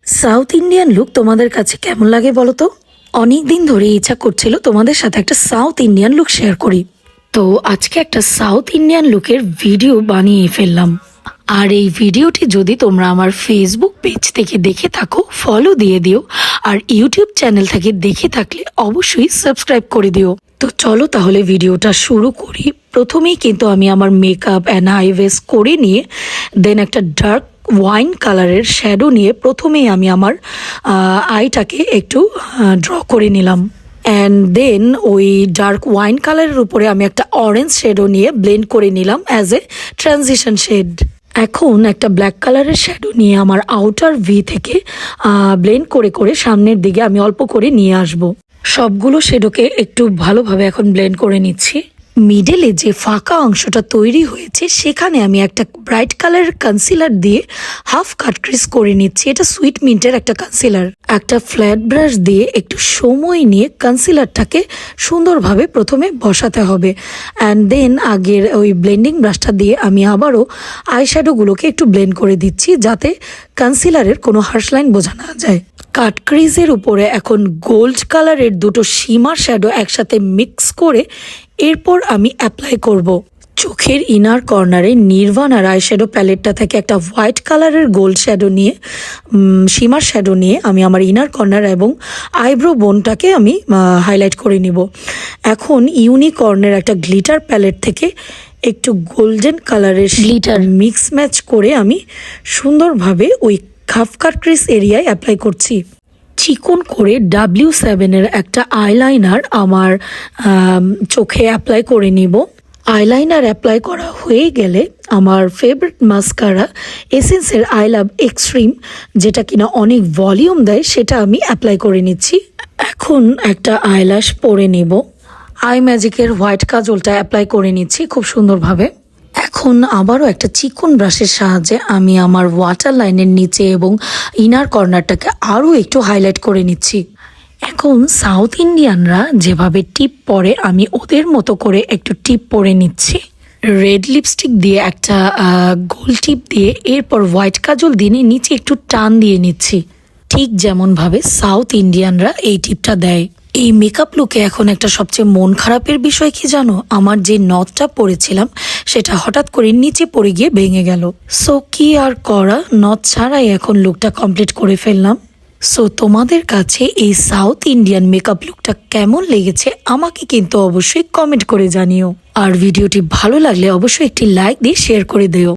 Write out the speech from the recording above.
South Indian look তোমাদের কাছে কেমন লাগে বলো তো? অনেক দিন ধরে ইচ্ছা করছিল তোমাদের সাথে একটা সাউথ ইন্ডিয়ান লুক শেয়ার করি। তো আজকে একটা সাউথ ইন্ডিয়ান লুকের ভিডিও বানিয়ে ফেললাম। আর এই ভিডিওটি যদি তোমরা আমার ফেসবুক পেজ থেকে দেখে থাকো ফলো দিয়ে দিও, আর ইউটিউব চ্যানেল থেকে দেখে থাকলে অবশ্যই সাবস্ক্রাইব করে দিও। তো চলো তাহলে ভিডিওটা শুরু করি। প্রথমেই কিন্তু আমি আমার মেকআপ অ্যান্ড আইভেস করে নিয়ে দেন একটা ডার্ক ওয়াইন কালারের শ্যাডো নিয়ে প্রথমেই আমি আমার আইটাকে একটু ড্র করে নিলাম। অ্যান্ড দেন ওই ডার্ক ওয়াইন কালারের উপরে আমি একটা অরেঞ্জ শেডও নিয়ে ব্লেন্ড করে নিলাম অ্যাজ এ ট্রানজিশন শেড। এখন একটা ব্ল্যাক কালারের শ্যাডো নিয়ে আমার আউটার ভি থেকে ব্লেন্ড করে করে সামনের দিকে আমি অল্প করে নিয়ে আসব। সবগুলো শেডোকে একটু ভালোভাবে এখন ব্লেন্ড করে নিচ্ছি। মিডলে যে ফাঁকা অংশটা তৈরি হয়েছে সেখানে আমি একটা ব্রাইট কালারের কনসিলার দিয়ে হাফ কাট ক্রিজ করে নিচ্ছি। এটা সুইট মিন্টের একটা কনসিলার। একটা ফ্ল্যাট ব্রাশ দিয়ে একটু সময় নিয়ে কনসিলারটাকে সুন্দরভাবে প্রথমে বসাতে হবে। অ্যান্ড দেন আগের ওই ব্লেন্ডিং ব্রাশটা দিয়ে আমি আবারও আইশ্যাডোগুলোকে একটু ব্লেন্ড করে দিচ্ছি যাতে কনসিলারের কোনো হার্শ লাইন বোঝা না যায়। কাট ক্রিজের উপরে এখন গোল্ড কালারের দুটো শিমার শ্যাডো একসাথে মিক্স করে এরপর আমি অ্যাপ্লাই করব। চোখের ইনার কর্নারে নির্ভানার আইশ্যাডো প্যালেটটা থেকে একটা হোয়াইট কালারের গোল্ড শ্যাডো নিয়ে শিমার শ্যাডো নিয়ে আমি আমার ইনার কর্নার এবং আইব্রো বোনটাকে আমি হাইলাইট করে নিব। এখন ইউনিকর্নের একটা গ্লিটার প্যালেট থেকে একটু গোল্ডেন কালারের গ্লিটার মিক্স ম্যাচ করে আমি সুন্দরভাবে ওই হাফ কাট ক্রিজ এরিয়ায় অ্যাপ্লাই করছি। চিকন করে W7-এর একটা আইলাইনার আমার চোখে অ্যাপ্লাই করে নিব। আইলাইনার অ্যাপ্লাই করা হয়ে গেলে আমার ফেভারিট মাস্কারা এসেন্সের আই লাভ এক্সট্রিম, যেটা কিনা অনেক ভলিউম দেয়, সেটা আমি অ্যাপ্লাই করে নিচ্ছি। এখন একটা আইল্যাশ পরে নিব। আই ম্যাজিকের হোয়াইট কাজলটা অ্যাপ্লাই করে নিচ্ছি খুব সুন্দরভাবে। এখন আবারও একটা চিকন ব্রাশের সাহায্যে আমি আমার ওয়াটার লাইনের নিচে এবং ইনার কর্নারটাকে আরও একটু হাইলাইট করে নিচ্ছি। এখন সাউথ ইন্ডিয়ানরা যেভাবে টিপ পরে আমি ওদের মতো করে একটু টিপ পরে নিচ্ছি। রেড লিপস্টিক দিয়ে একটা গোল টিপ দিয়ে এরপর হোয়াইট কাজল দিয়ে নিচে একটু টান দিয়ে নিচ্ছি, ঠিক যেমনভাবে সাউথ ইন্ডিয়ানরা এই টিপটা দেয়। এই মেকআপ লুকে এখন একটা সবচেয়ে মন খারাপের বিষয় কি জানো? আমার যে নথটা পরেছিলাম সেটা হঠাৎ করে নিচে পড়ে গিয়ে ভেঙে গেল। সো কি আর করা, নথ ছাড়াই এখন লুকটা কমপ্লিট করে ফেললাম। সো তোমাদের কাছে এই সাউথ ইন্ডিয়ান মেকআপ লুকটা কেমন লেগেছে আমাকে কিন্তু অবশ্যই কমেন্ট করে জানিও। আর ভিডিওটি ভালো লাগলে অবশ্যই একটি লাইক দিয়ে শেয়ার করে দিও।